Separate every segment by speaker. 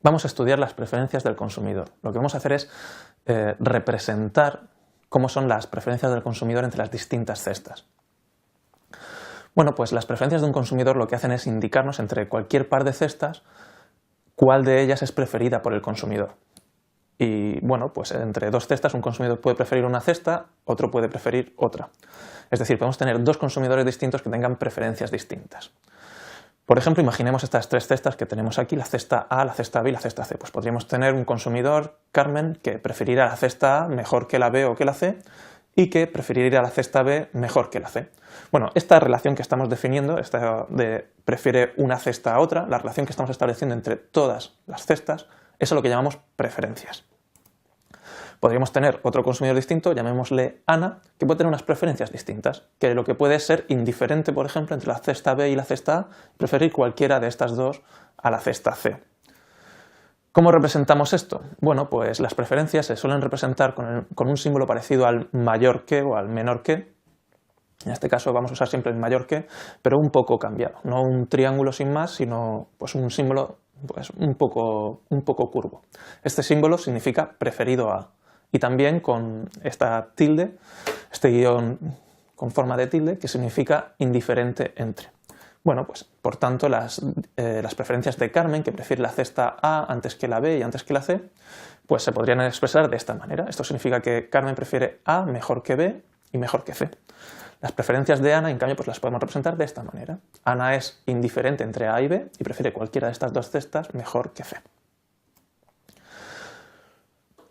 Speaker 1: vamos a estudiar las preferencias del consumidor. Lo que vamos a hacer es representar cómo son las preferencias del consumidor entre las distintas cestas. Bueno, pues las preferencias de un consumidor lo que hacen es indicarnos entre cualquier par de cestas cuál de ellas es preferida por el consumidor. Y bueno, pues entre dos cestas un consumidor puede preferir una cesta, otro puede preferir otra. Es decir, podemos tener dos consumidores distintos que tengan preferencias distintas. Por ejemplo, imaginemos estas tres cestas que tenemos aquí, la cesta A, la cesta B y la cesta C. Pues podríamos tener un consumidor, Carmen, que preferirá la cesta A mejor que la B o que la C y que preferiría la cesta B mejor que la C. Bueno, esta relación que estamos definiendo, esta de prefiere una cesta a otra, la relación que estamos estableciendo entre todas las cestas, eso es lo que llamamos preferencias. Podríamos tener otro consumidor distinto, llamémosle Ana, que puede tener unas preferencias distintas, que lo que puede ser indiferente, por ejemplo, entre la cesta B y la cesta A, preferir cualquiera de estas dos a la cesta C. ¿Cómo representamos esto? Bueno, pues las preferencias se suelen representar con un símbolo parecido al mayor que o al menor que. En este caso vamos a usar siempre el mayor que, pero un poco cambiado. No un triángulo sin más, sino pues un símbolo pues, un poco curvo. Este símbolo significa preferido a. Y también con esta tilde, este guión con forma de tilde, que significa indiferente entre. Bueno, pues por tanto las preferencias de Carmen, que prefiere la cesta A antes que la B y antes que la C, pues se podrían expresar de esta manera. Esto significa que Carmen prefiere A mejor que B y mejor que C. Las preferencias de Ana, en cambio, pues las podemos representar de esta manera. Ana es indiferente entre A y B y prefiere cualquiera de estas dos cestas mejor que C.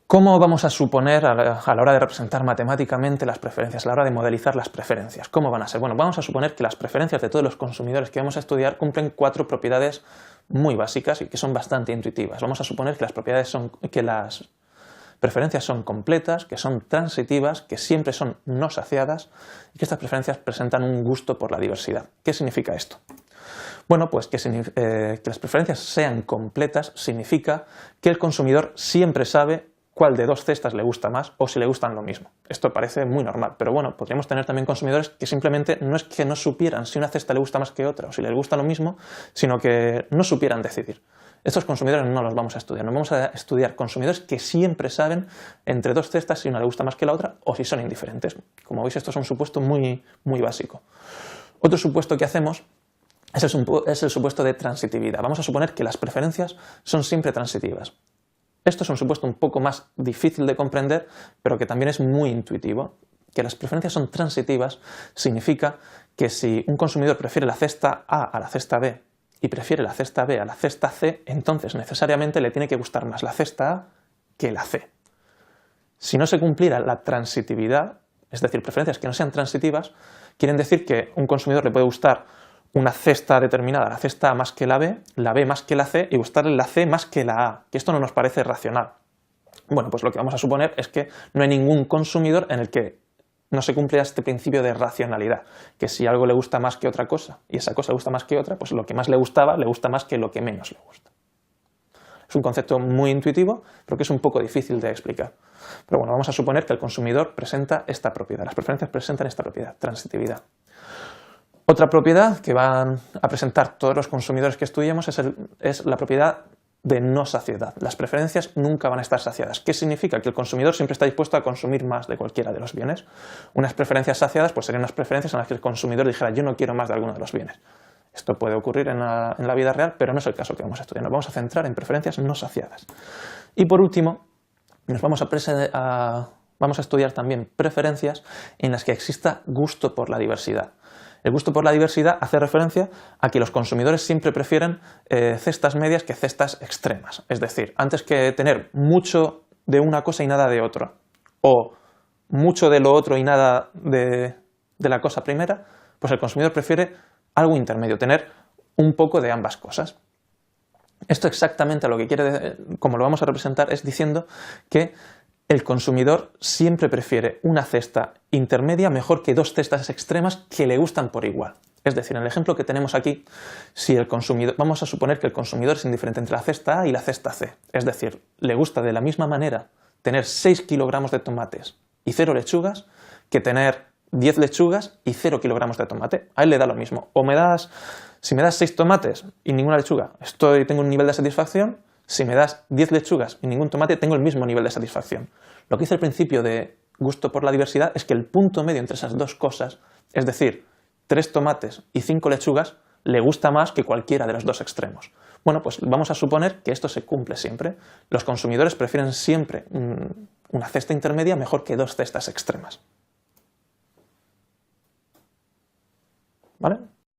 Speaker 1: ¿Cómo vamos a suponer a la hora de representar matemáticamente las preferencias, a la hora de modelizar las preferencias? ¿Cómo van a ser? Bueno, vamos a suponer que las preferencias de todos los consumidores que vamos a estudiar cumplen cuatro propiedades muy básicas y que son bastante intuitivas. Vamos a suponer que las preferencias son completas, que son transitivas, que siempre son no saciadas y que estas preferencias presentan un gusto por la diversidad. ¿Qué significa esto? Bueno, pues que las preferencias sean completas significa que el consumidor siempre sabe cuál de dos cestas le gusta más o si le gustan lo mismo. Esto parece muy normal, pero bueno, podríamos tener también consumidores que simplemente no es que no supieran si una cesta le gusta más que otra o si le gusta lo mismo, sino que no supieran decidir. Estos consumidores no los vamos a estudiar, no vamos a estudiar consumidores que siempre saben entre dos cestas si una le gusta más que la otra o si son indiferentes. Como veis, esto es un supuesto muy básico. Otro supuesto que hacemos es el supuesto de transitividad. Vamos a suponer que las preferencias son siempre transitivas. Esto es un supuesto un poco más difícil de comprender, pero que también es muy intuitivo. Que las preferencias son transitivas significa que si un consumidor prefiere la cesta A a la cesta B y prefiere la cesta B a la cesta C, entonces necesariamente le tiene que gustar más la cesta A que la C. Si no se cumpliera la transitividad, es decir, preferencias que no sean transitivas, quieren decir que un consumidor le puede gustar una cesta determinada, la cesta A más que la B más que la C y gustarle la C más que la A, que esto no nos parece racional. Bueno, pues lo que vamos a suponer es que no hay ningún consumidor en el que no se cumple este principio de racionalidad, que si algo le gusta más que otra cosa y esa cosa le gusta más que otra, pues lo que más le gustaba le gusta más que lo que menos le gusta. Es un concepto muy intuitivo, pero que es un poco difícil de explicar. Pero bueno, vamos a suponer que el consumidor presenta esta propiedad, las preferencias presentan esta propiedad, transitividad. Otra propiedad que van a presentar todos los consumidores que estudiemos es la propiedad de no saciedad. Las preferencias nunca van a estar saciadas. ¿Qué significa? Que el consumidor siempre está dispuesto a consumir más de cualquiera de los bienes. Unas preferencias saciadas pues serían unas preferencias en las que el consumidor dijera yo no quiero más de alguno de los bienes. Esto puede ocurrir en la vida real, pero no es el caso que vamos a estudiar. Nos vamos a centrar en preferencias no saciadas. Y por último, vamos a estudiar también preferencias en las que exista gusto por la diversidad. El gusto por la diversidad hace referencia a que los consumidores siempre prefieren cestas medias que cestas extremas. Es decir, antes que tener mucho de una cosa y nada de otra, o mucho de lo otro y nada de la cosa primera, pues el consumidor prefiere algo intermedio, tener un poco de ambas cosas. Esto exactamente lo que quiere, como lo vamos a representar, es diciendo que el consumidor siempre prefiere una cesta intermedia mejor que dos cestas extremas que le gustan por igual. Es decir, en el ejemplo que tenemos aquí, vamos a suponer que el consumidor es indiferente entre la cesta A y la cesta C. Es decir, le gusta de la misma manera tener 6 kilogramos de tomates y 0 lechugas que tener 10 lechugas y 0 kilogramos de tomate. A él le da lo mismo. Si me das 6 tomates y ninguna lechuga, tengo un nivel de satisfacción. Si me das 10 lechugas y ningún tomate, tengo el mismo nivel de satisfacción. Lo que dice el principio de gusto por la diversidad es que el punto medio entre esas dos cosas, es decir, 3 tomates y 5 lechugas, le gusta más que cualquiera de los dos extremos. Bueno, pues vamos a suponer que esto se cumple siempre. Los consumidores prefieren siempre una cesta intermedia mejor que 2 cestas extremas. ¿Vale?